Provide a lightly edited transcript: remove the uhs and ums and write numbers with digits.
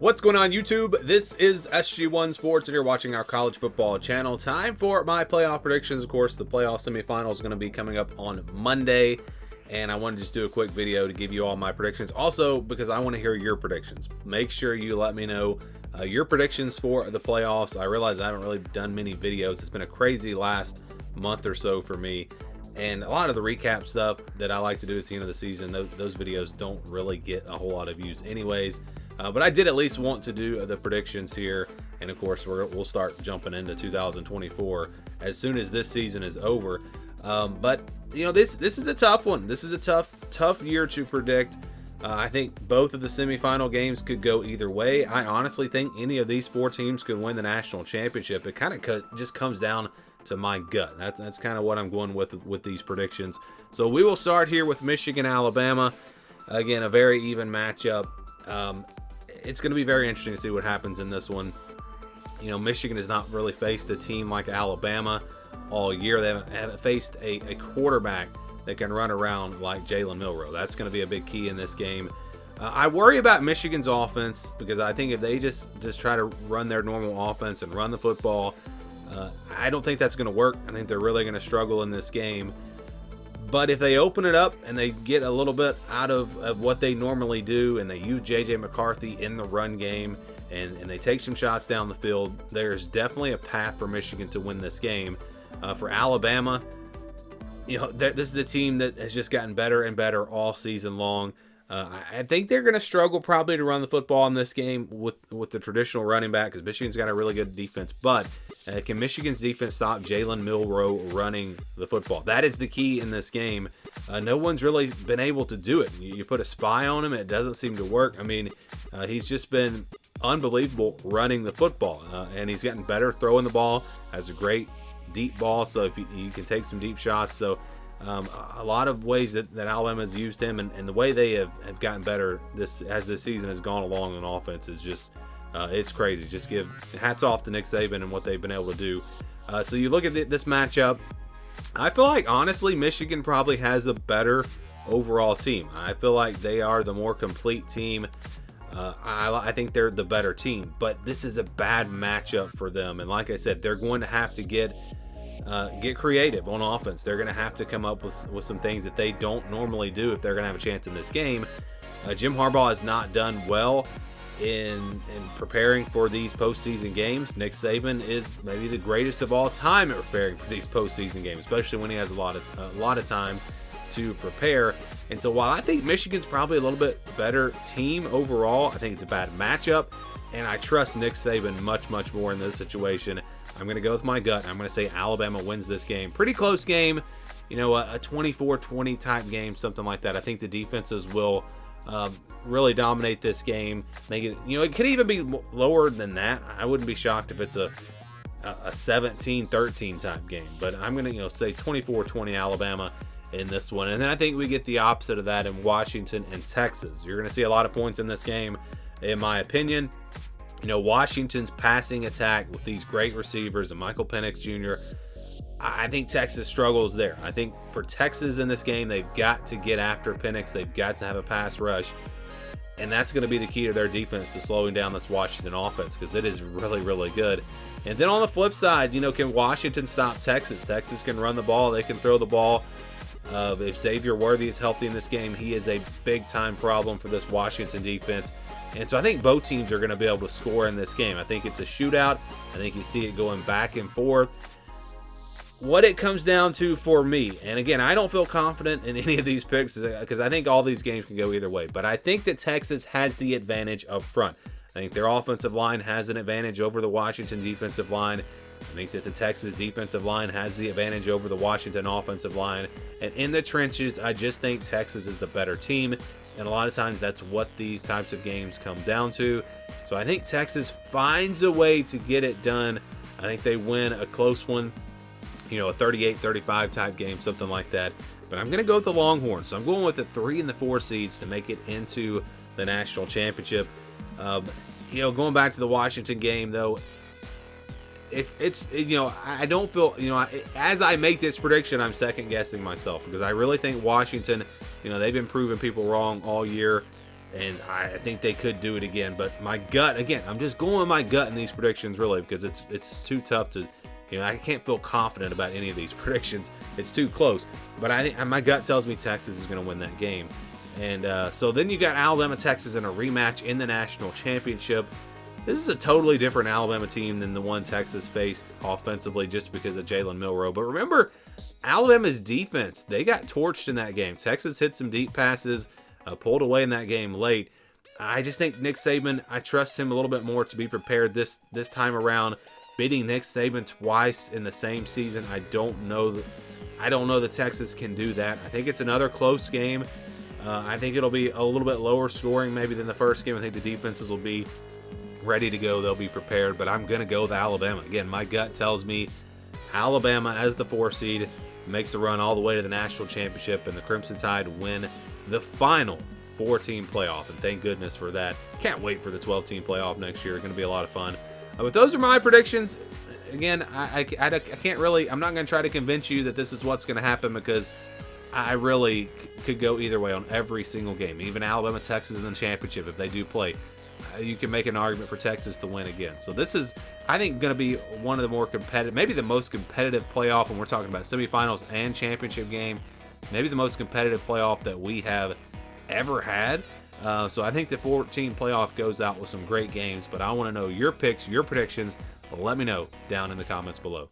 What's going on, YouTube? This is SG1 Sports, and you're watching our college football channel. Time for my playoff predictions. Of course, the playoff semifinal is going to be coming up on Monday, and I want to just do a quick video to give you all my predictions. Also, because I want to hear your predictions. Make sure you let me know your predictions for the playoffs. I realize I haven't really done many videos. It's been a crazy last month or so for me. And a lot of the recap stuff that I like to do at the end of the season, those videos don't really get a whole lot of views anyways. But I did at least want to do the predictions here. And of course, we'll start jumping into 2024 as soon as this season is over. But, you know, this is a tough one. This is a tough year to predict. I think both of the semifinal games could go either way. I honestly think any of these four teams could win the national championship. It kind of just comes down to my gut. That's kind of what I'm going with these predictions. So we will start here with Michigan, Alabama. Again, a very even matchup. It's going to be very interesting to see what happens in this one. You know, Michigan has not really faced a team like Alabama all year. They haven't faced a quarterback that can run around like Jalen Milroe. That's going to be a big key in this game. I worry about Michigan's offense because I think if they just try to run their normal offense and run the football, I don't think that's going to work. I think they're really going to struggle in this game. But if they open it up and they get a little bit out of what they normally do, and they use J.J. McCarthy in the run game, and they take some shots down the field, there's definitely a path for Michigan to win this game. For Alabama, you know, this is a team that has just gotten better and better all season long. I think they're going to struggle probably to run the football in this game with the traditional running back because Michigan's got a really good defense. But can Michigan's defense stop Jalen Milroe running the football? That is the key in this game. No one's really been able to do it. You put a spy on him, it doesn't seem to work. I mean, he's just been unbelievable running the football. And he's gotten better throwing the ball, has a great deep ball, so if you can take some deep shots. So a lot of ways that Alabama has used him, and the way they have gotten better as this season has gone along on offense is just it's crazy. Just give hats off to Nick Saban and what they've been able to do. So you look at this matchup, I feel like honestly Michigan probably has a better overall team. I feel like they are the more complete team. I think they're the better team, but this is a bad matchup for them. And like I said, they're going to have to get creative on offense. They're going to have to come up with some things that they don't normally do if they're going to have a chance in this game. Jim Harbaugh has not done well in preparing for these postseason games. Nick Saban is maybe the greatest of all time at preparing for these postseason games, especially when he has a lot of time to prepare. And so while I think Michigan's probably a little bit better team overall, I think it's a bad matchup, and I trust Nick Saban much more in this situation. I'm going to go with my gut. I'm going to say Alabama wins this game. Pretty close game, you know, a 24-20 type game, something like that. I think the defenses will really dominate this game. Make it, you know, it could even be lower than that. I wouldn't be shocked if it's a 17-13 type game. But I'm going to, you know, say 24-20 Alabama in this one. And then I think we get the opposite of that in Washington and Texas. You're going to see a lot of points in this game, in my opinion. You know, Washington's passing attack with these great receivers and Michael Penix Jr., I think Texas struggles there. I think for Texas in this game, they've got to get after Penix. They've got to have a pass rush. And that's going to be the key to their defense to slowing down this Washington offense because it is really good. And then on the flip side, you know, can Washington stop Texas? Texas can run the ball. They can throw the ball. If Xavier Worthy is healthy in this game, he is a big-time problem for this Washington defense. And so I think both teams are going to be able to score in this game. I think it's a shootout. I think you see it going back and forth. What it comes down to for me, and again, I don't feel confident in any of these picks because I think all these games can go either way, but I think that Texas has the advantage up front. I think their offensive line has an advantage over the Washington defensive line. I think that the Texas defensive line has the advantage over the Washington offensive line. And in the trenches, I just think Texas is the better team. And a lot of times that's what these types of games come down to. So I think Texas finds a way to get it done. I think they win a close one, you know, a 38-35 type game, something like that. But I'm going to go with the Longhorns. So I'm going with the 3 and the 4 seeds to make it into the national championship. You know, going back to the Washington game, though, it's you know, I don't feel, you know, as I make this prediction, I'm second guessing myself because I really think Washington, you know, they've been proving people wrong all year. and I think they could do it again. But my gut, again, I'm just going with my gut in these predictions, really, because it's too tough to, I can't feel confident about any of these predictions. It's too close. But I think my gut tells me Texas is going to win that game. And so then you got Alabama, Texas in a rematch in the national championship. This is a totally different Alabama team than the one Texas faced offensively, just because of Jalen Milroe. But remember, Alabama's defense, they got torched in that game. Texas hit some deep passes, pulled away in that game late. I just think Nick Saban, I trust him a little bit more to be prepared this time around. Beating Nick Saban twice in the same season, I don't know that Texas can do that. I think it's another close game. I think it'll be a little bit lower scoring maybe than the first game. I think the defenses will be ready to go. They'll be prepared, but I'm going to go with Alabama. Again, my gut tells me Alabama as the 4 seed makes a run all the way to the national championship, and the Crimson Tide win the final 4-team playoff, and thank goodness for that. Can't wait for the 12-team playoff next year. It's going to be a lot of fun. But those are my predictions. Again, I can't really, I'm not going to try to convince you that this is what's going to happen, because I really could go either way on every single game. Even Alabama, Texas in the championship, if they do play, you can make an argument for Texas to win again. So this is, I think, going to be one of the more competitive, maybe the most competitive playoff when we're talking about semifinals and championship game. Maybe the most competitive playoff that we have ever had. So I think the 14 playoff goes out with some great games, but I want to know your picks, your predictions. Let me know down in the comments below.